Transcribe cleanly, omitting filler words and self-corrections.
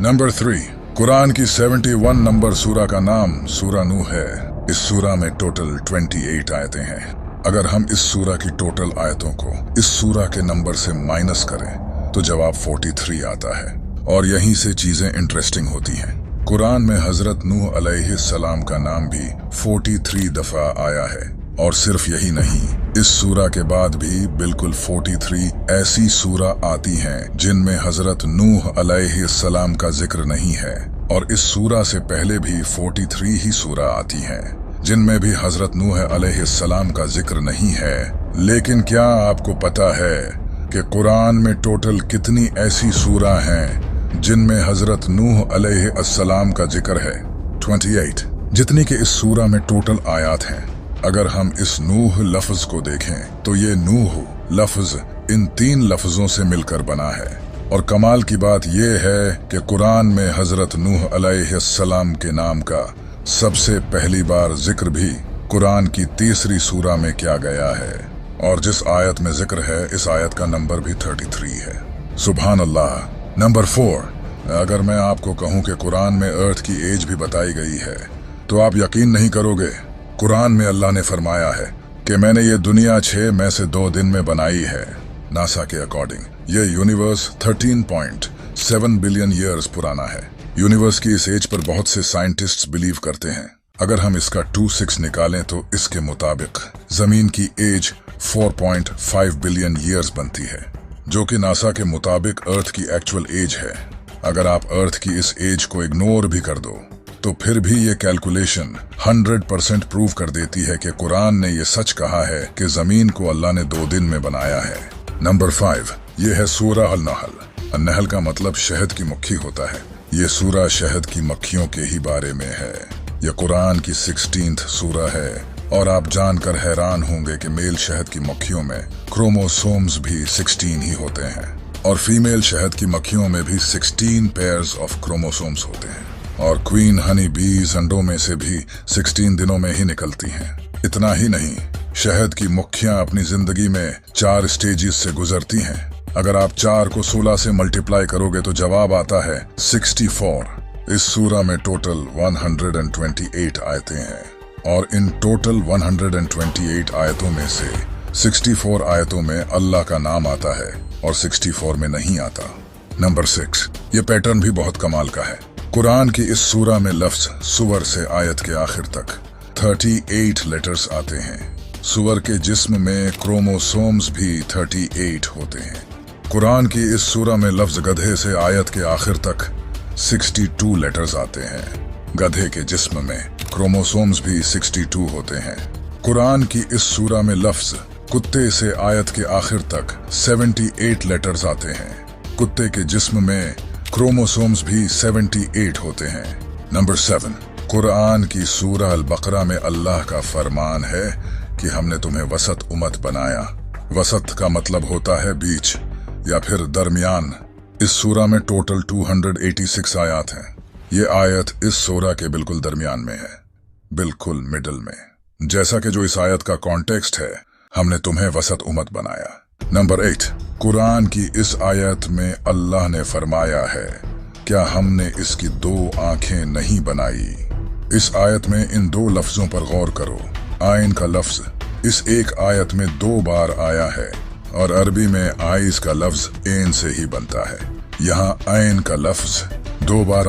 Number 3, Quran की 71 number सूरा का नाम सूरा नूह है। इस सूरा में टोटल 28 आयतें हैं। अगर हम इस सूरा की टोटल आयतों को इस सूरा के नंबर से माइनस करें तो जवाब 43 आता है। और यहीं से चीजें इंटरेस्टिंग होती हैं। कुरान में हजरत नूह अलैहिस्सलाम का नाम भी 43 दफा आया है। और सिर्फ यही नहीं, इस सूरा के बाद भी बिल्कुल 43 ऐसी सूरा आती हैं जिनमें हजरत नूह अलैहिस्सलाम का जिक्र नहीं है। और इस सूरा से पहले भी 43 ही सूरा आती हैं जिनमें भी हजरत नूह अलैहिस्सलाम का जिक्र नहीं है। लेकिन क्या आपको पता है कि कुरान में टोटल कितनी ऐसी सूरा हैं जिनमें हजरत नूह अलैहिस्सलाम का जिक्र है? 28, जितनी कि इस सूरा में टोटल आयात हैं। अगर हम इस नूह लफ्ज को देखें तो ये नूह लफ्ज इन 3 लफ्जों से मिलकर बना है। और कमाल की बात यह है कि कुरान में हजरत नूह अलैहिस्सलाम के नाम का सबसे पहली बार जिक्र भी कुरान की 3री सूरा में किया गया है। और जिस आयत में जिक्र है, इस आयत का नंबर भी 33 है। सुभान अल्लाह। नंबर 4, अगर मैं आपको कहूं कि कुरान में अर्थ की एज भी बताई गई है तो आप यकीन नहीं करोगे। कुरान में अल्लाह ने फरमाया है कि मैंने ये दुनिया 6 में से 2 दिन में बनाई है। नासा के अकॉर्डिंग ये यूनिवर्स 13.7 बिलियन ईयर्स पुराना है। यूनिवर्स की इस एज पर बहुत से साइंटिस्ट्स बिलीव करते हैं। अगर हम इसका 26 निकालें तो इसके मुताबिक जमीन की एज 4.5 बिलियन ईयर्स बनती है, जो कि नासा के मुताबिक अर्थ की एक्चुअल एज है। अगर आप अर्थ की इस एज को इग्नोर भी कर दो तो फिर भी ये कैलकुलेशन 100% प्रूव कर देती है कि कुरान ने ये सच कहा है कि जमीन को अल्लाह ने 2 दिन में बनाया है। नंबर 5, ये है सूरा अल-नहल। नहल का मतलब शहद की मक्खी होता है। ये सूरा शहद की मक्खियों के ही बारे में है। यह कुरान की 16th सूरा है। और आप जानकर हैरान होंगे कि मेल शहद की मक्खियों में क्रोमोसोम्स भी 16 ही होते हैं और फीमेल शहद की मक्खियों में भी 16 पेयर्स ऑफ क्रोमोसोम्स होते हैं। और क्वीन हनी बीज अंडों में से भी 16 दिनों में ही निकलती हैं। इतना ही नहीं, शहद की मक्खियां अपनी जिंदगी में 4 स्टेजेस से गुजरती हैं। अगर आप 4 को 16 से मल्टीप्लाई करोगे तो जवाब आता है 64। इस सूरा में टोटल 128 आयतें हैं। और इन टोटल 128 आयतों में से 64 आयतों में अल्लाह का नाम आता है और 64 में नहीं आता। नंबर 6, ये पैटर्न भी बहुत कमाल का है। कुरान की इस सूरा में लफ्ज सुवर से आयत के आखिर तक 38 लेटर्स आते हैं। सुवर के जिस्म में क्रोमोसोम्स भी 38 होते हैं। कुरान की इस सूरा में लफ्ज गधे से आयत के आखिर तक 62 लेटर्स आते हैं। गधे के जिस्म में क्रोमोसोम्स भी 62 होते हैं। कुरान की इस सूरा में लफ्ज कुत्ते से आयत के आखिर तक 78 लेटर्स आते हैं। कुत्ते के जिस्म में क्रोमोसोम्स भी 78 होते हैं। नंबर 7, कुरान की सूरा अल-बकरा में अल्लाह का फरमान है कि हमने तुम्हें वसत उम्मत बनाया। वसत का मतलब होता है बीच या फिर दरमियान। इस सूरा में टोटल 286 आयत हैं। ये आयत इस सूरा के बिल्कुल दरमियान में है, बिल्कुल मिडल में। जैसा कि जो इस आयत का कॉन्टेक्स्ट है, हमने तुम्हें वसत उम्मत बनाया। नंबर 8, कुरान की इस आयत में अल्लाह ने फरमाया है, क्या हमने इसकी 2 आंखें नहीं बनाई? इस आयत में इन 2 लफ्जों पर गौर करो। आइन का लफ्ज इस एक आयत में 2 बार आया है और अरबी में आइज का लफ्ज एन से ही बनता है। यहाँ आइन का लफ्ज 2 बार